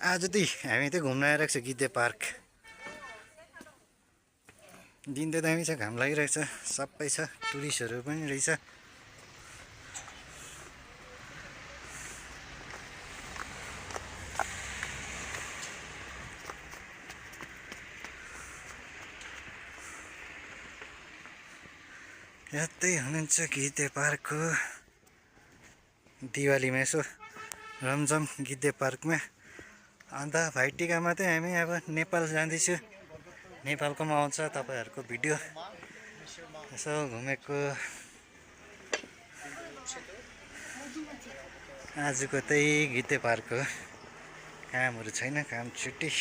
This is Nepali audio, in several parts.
आज चाहिँ हामी चाहिँ घुम्न आइरहेको छ गिद्धे पार्क। दिन त दामी छ, घाम लागिरहेको छ, सबै छ, टुरिस्टहरू पनि रहेछ। यतै हुनुहुन्छ गिद्धे पार्कको दिवालीमा यसो रमझम गिद्धे पार्कमा। अन्त भाइटिकामा चाहिँ हामी अब नेपाल जाँदैछु। नेपालकोमा आउँछ तपाईँहरूको भिडियो यसो घुमेको। आजको चाहिँ गिद्धे पार्क हो, कामहरू छैन, काम छुट्टी।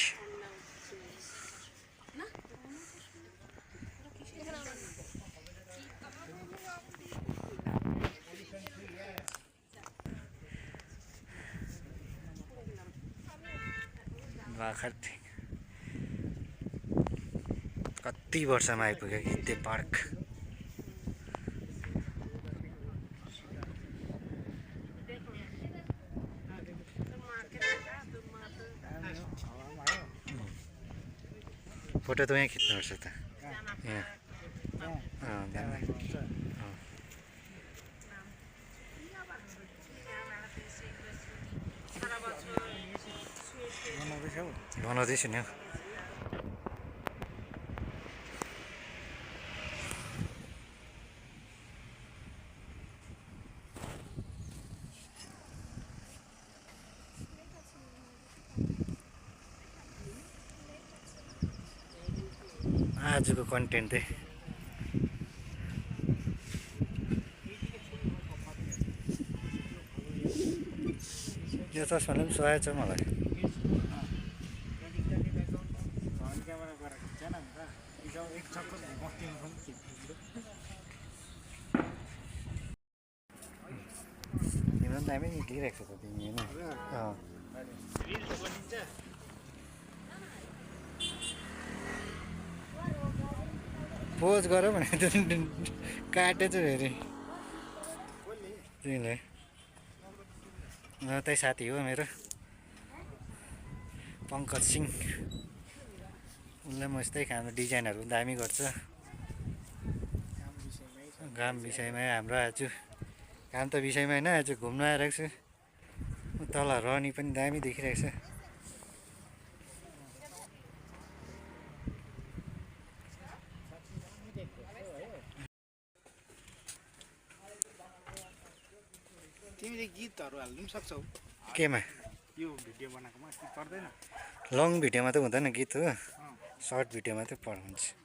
कति वर्षमा आइपुग्यो गिद्धे पार्क। फोटो त यहाँ खिच्नुपर्छ त, यहाँ बनाउँदैछु नि हौ। आजको कन्टेन्ट चाहिँ यो चस्माले पनि सुहाएको छ मलाई। दामी निक्लिरहेको छ त तिमी होइन। पोज गर भने त काटेछ फेरि तिमीले। त्यही साथी हो मेरो पङ्कज सिंह, उसलाई म यस्तै काम डिजाइनहरू दामी गर्छ। काम विषयमै हाम्रो आज काम त विषयमा होइन, आज घुम्न आइरहेको छु। तल रनी पनि दामी देखिरहेको छ। तिमीले गीतहरू हाल्नु पनि सक्छौ केमा? यो भिडियो बनाएकोमा पर्दैन? लङ भिडियोमा त हुँदैन गीत हो, सर्ट भिडियोमा त हुन्छ।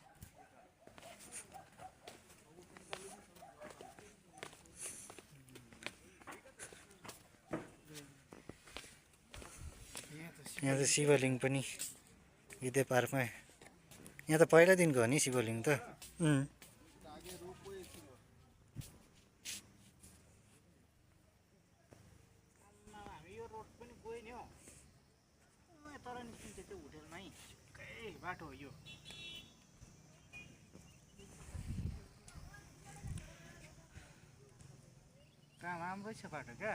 यहाँ त शिवलिङ्ग पनि गिद्धे पार्कमा। यहाँ त पहिला दिनको हो नि शिवलिङ्ग त। तर निस्किन्छ त्यो होटेलमै बाटो हो यो। कहाँ राम्रै छ बाटो क्या,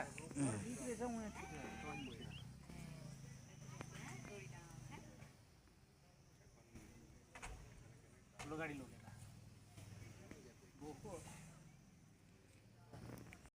ठुलो गाडी लोग्यो।